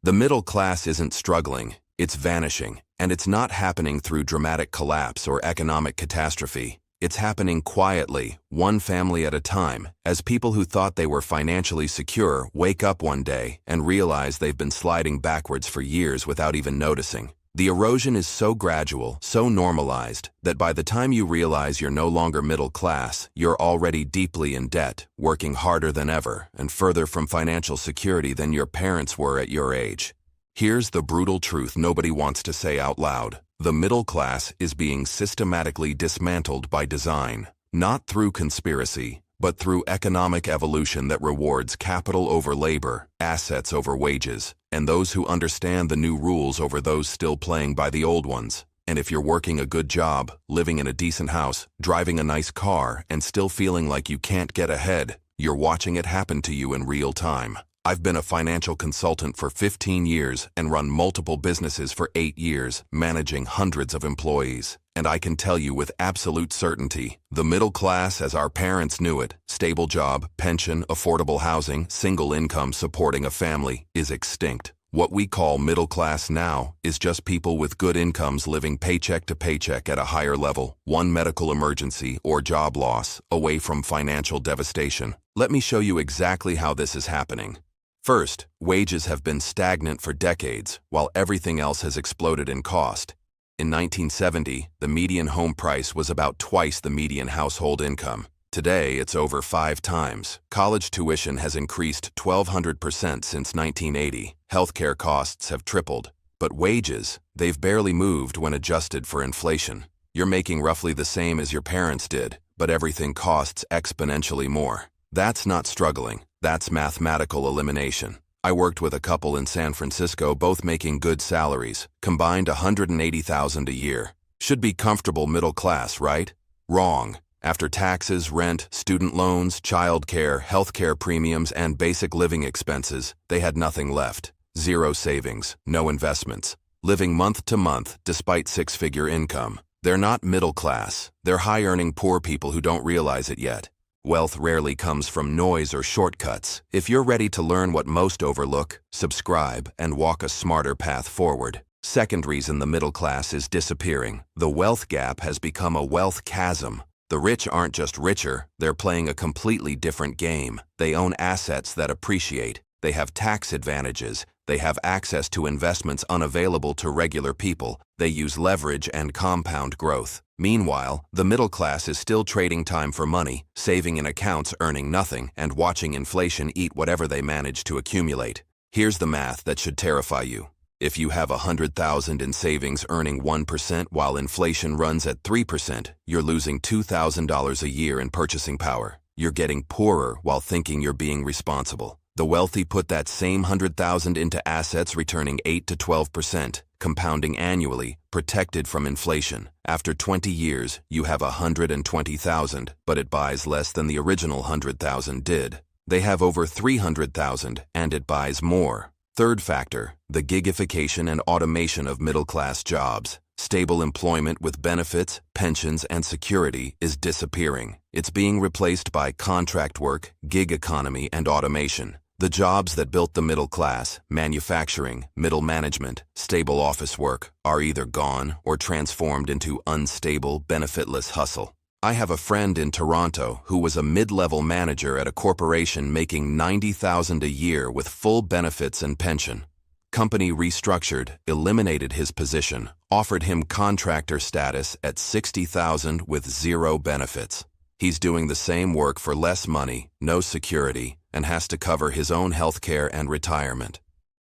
The middle class isn't struggling, it's vanishing, and it's not happening through dramatic collapse or economic catastrophe. It's happening quietly, one family at a time, as people who thought they were financially secure wake up one day and realize they've been sliding backwards for years without even noticing. The erosion is so gradual, so normalized, that by the time you realize you're no longer middle class, you're already deeply in debt, working harder than ever, and further from financial security than your parents were at your age. Here's the brutal truth nobody wants to say out loud. The middle class is being systematically dismantled by design, not through conspiracy, but through economic evolution that rewards capital over labor, assets over wages, and those who understand the new rules over those still playing by the old ones. And if you're working a good job, living in a decent house, driving a nice car, and still feeling like you can't get ahead, you're watching it happen to you in real time. I've been a financial consultant for 15 years and run multiple businesses for 8 years, managing hundreds of employees. And I can tell you with absolute certainty, the middle class as our parents knew it, stable job, pension, affordable housing, single income supporting a family, is extinct. What we call middle class now is just people with good incomes living paycheck to paycheck at a higher level, one medical emergency or job loss, away from financial devastation. Let me show you exactly how this is happening. First, wages have been stagnant for decades, while everything else has exploded in cost. In 1970, the median home price was about twice the median household income. Today, it's over 5 times. College tuition has increased 1,200% since 1980. Healthcare costs have tripled. But wages, they've barely moved when adjusted for inflation. You're making roughly the same as your parents did, but everything costs exponentially more. That's not struggling. That's mathematical elimination. I worked with a couple in San Francisco, both making good salaries, combined $180,000 a year. Should be comfortable middle class, right? Wrong. After taxes, rent, student loans, childcare, healthcare premiums, and basic living expenses, they had nothing left. Zero savings, no investments. Living month to month despite 6-figure income. They're not middle class. They're high-earning poor people who don't realize it yet. Wealth rarely comes from noise or shortcuts. If you're ready to learn what most overlook, subscribe and walk a smarter path forward. Second reason the middle class is disappearing. The wealth gap has become a wealth chasm. The rich aren't just richer, they're playing a completely different game. They own assets that appreciate. They have tax advantages. They have access to investments unavailable to regular people. They use leverage and compound growth. Meanwhile, the middle class is still trading time for money, saving in accounts earning nothing, and watching inflation eat whatever they manage to accumulate. Here's the math that should terrify you. If you have $100,000 in savings earning 1% while inflation runs at 3%, you're losing $2,000 a year in purchasing power. You're getting poorer while thinking you're being responsible. The wealthy put that same $100,000 into assets returning 8 to 12%, compounding annually, protected from inflation. After 20 years, you have $120,000, but it buys less than the original $100,000 did. They have over $300,000, and it buys more. Third factor, the gigification and automation of middle-class jobs. Stable employment with benefits, pensions, and security is disappearing. It's being replaced by contract work, gig economy, and automation. The jobs that built the middle class, manufacturing, middle management, stable office work, are either gone or transformed into unstable, benefitless hustle. I have a friend in Toronto who was a mid-level manager at a corporation making $90,000 a year with full benefits and pension. Company restructured, eliminated his position, offered him contractor status at $60,000 with zero benefits. He's doing the same work for less money, no security, and has to cover his own health care and retirement.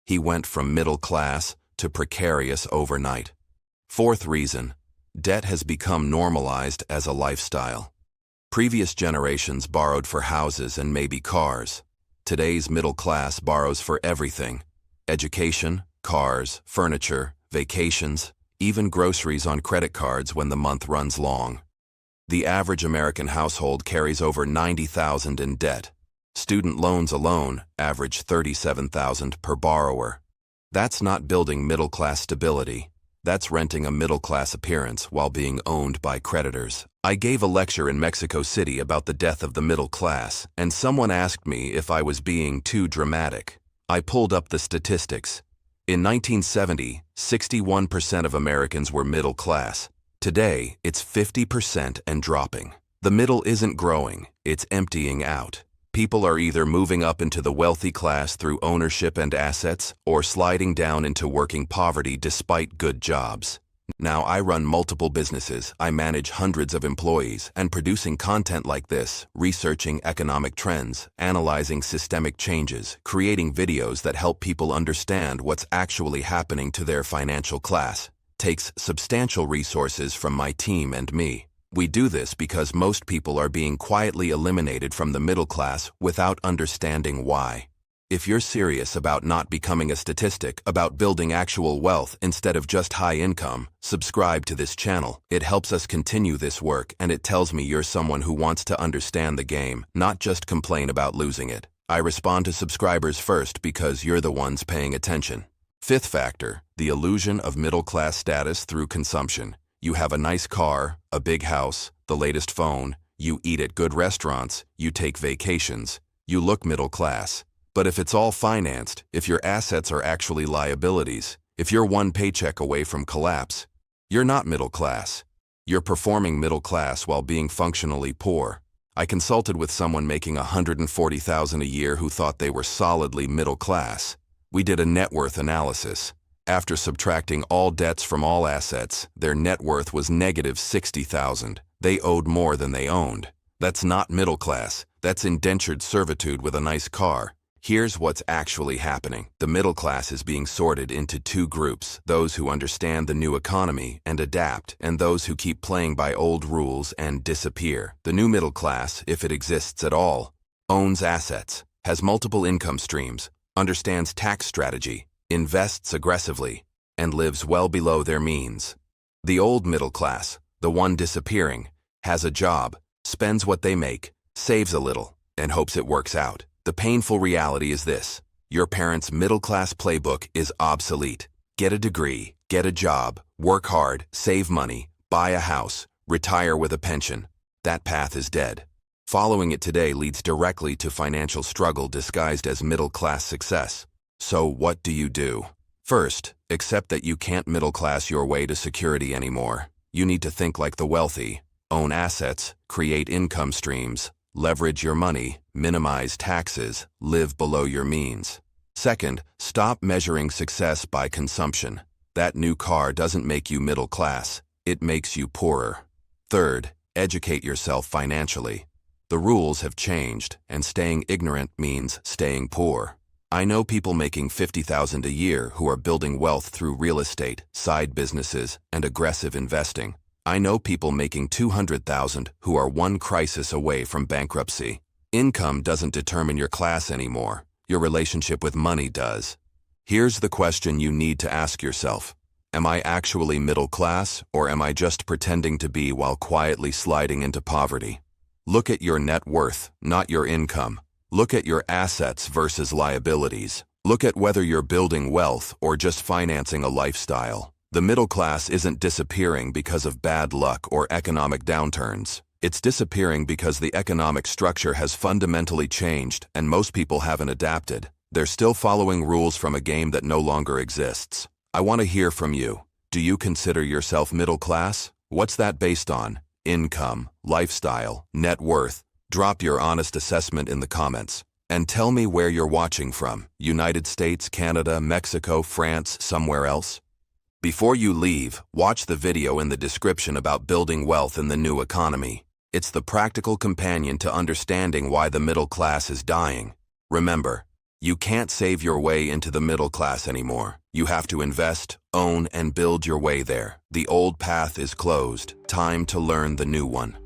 He went from middle class to precarious overnight. Fourth reason, debt has become normalized as a lifestyle. Previous generations borrowed for houses and maybe cars. Today's middle class borrows for everything. Education, cars, furniture, vacations, even groceries on credit cards when the month runs long. The average American household carries over $90,000 in debt. Student loans alone average $37,000 per borrower. That's not building middle-class stability. That's renting a middle-class appearance while being owned by creditors. I gave a lecture in Mexico City about the death of the middle class, and someone asked me if I was being too dramatic. I pulled up the statistics. In 1970, 61% of Americans were middle class. Today, it's 50% and dropping. The middle isn't growing, it's emptying out. People are either moving up into the wealthy class through ownership and assets, or sliding down into working poverty despite good jobs. Now I run multiple businesses, I manage hundreds of employees, and producing content like this, researching economic trends, analyzing systemic changes, creating videos that help people understand what's actually happening to their financial class, takes substantial resources from my team and me. We do this because most people are being quietly eliminated from the middle class without understanding why. If you're serious about not becoming a statistic, about building actual wealth instead of just high income, subscribe to this channel. It helps us continue this work, and it tells me you're someone who wants to understand the game, not just complain about losing it. I respond to subscribers first because you're the ones paying attention. Fifth factor, the illusion of middle-class status through consumption. You have a nice car, a big house, the latest phone, you eat at good restaurants, you take vacations, you look middle class. But if it's all financed, if your assets are actually liabilities, if you're one paycheck away from collapse, you're not middle class. You're performing middle class while being functionally poor. I consulted with someone making $140,000 a year who thought they were solidly middle class. We did a net worth analysis. After subtracting all debts from all assets, their net worth was negative $60,000. They owed more than they owned. That's not middle class. That's indentured servitude with a nice car. Here's what's actually happening. The middle class is being sorted into two groups, those who understand the new economy and adapt, and those who keep playing by old rules and disappear. The new middle class, if it exists at all, owns assets, has multiple income streams, understands tax strategy, invests aggressively, and lives well below their means. The old middle class, the one disappearing, has a job, spends what they make, saves a little, and hopes it works out. The painful reality is this: your parents' middle-class playbook is obsolete. Get a degree, get a job, work hard, save money, buy a house, retire with a pension. That path is dead. Following it today leads directly to financial struggle disguised as middle-class success. So what do you do? First, accept that you can't middle-class your way to security anymore. You need to think like the wealthy, own assets, create income streams, leverage your money, minimize taxes, live below your means. Second, stop measuring success by consumption. That new car doesn't make you middle class, it makes you poorer. Third, educate yourself financially. The rules have changed, and staying ignorant means staying poor. I know people making $50,000 a year who are building wealth through real estate, side businesses, and aggressive investing. I know people making $200,000 who are one crisis away from bankruptcy. Income doesn't determine your class anymore. Your relationship with money does. Here's the question you need to ask yourself. Am I actually middle class, or am I just pretending to be while quietly sliding into poverty? Look at your net worth, not your income. Look at your assets versus liabilities. Look at whether you're building wealth or just financing a lifestyle. The middle class isn't disappearing because of bad luck or economic downturns. It's disappearing because the economic structure has fundamentally changed and most people haven't adapted. They're still following rules from a game that no longer exists. I want to hear from you. Do you consider yourself middle class? What's that based on? Income, lifestyle, net worth? Drop your honest assessment in the comments. And tell me where you're watching from. United States, Canada, Mexico, France, somewhere else? Before you leave, watch the video in the description about building wealth in the new economy. It's the practical companion to understanding why the middle class is dying. Remember, you can't save your way into the middle class anymore. You have to invest, own, and build your way there. The old path is closed. Time to learn the new one.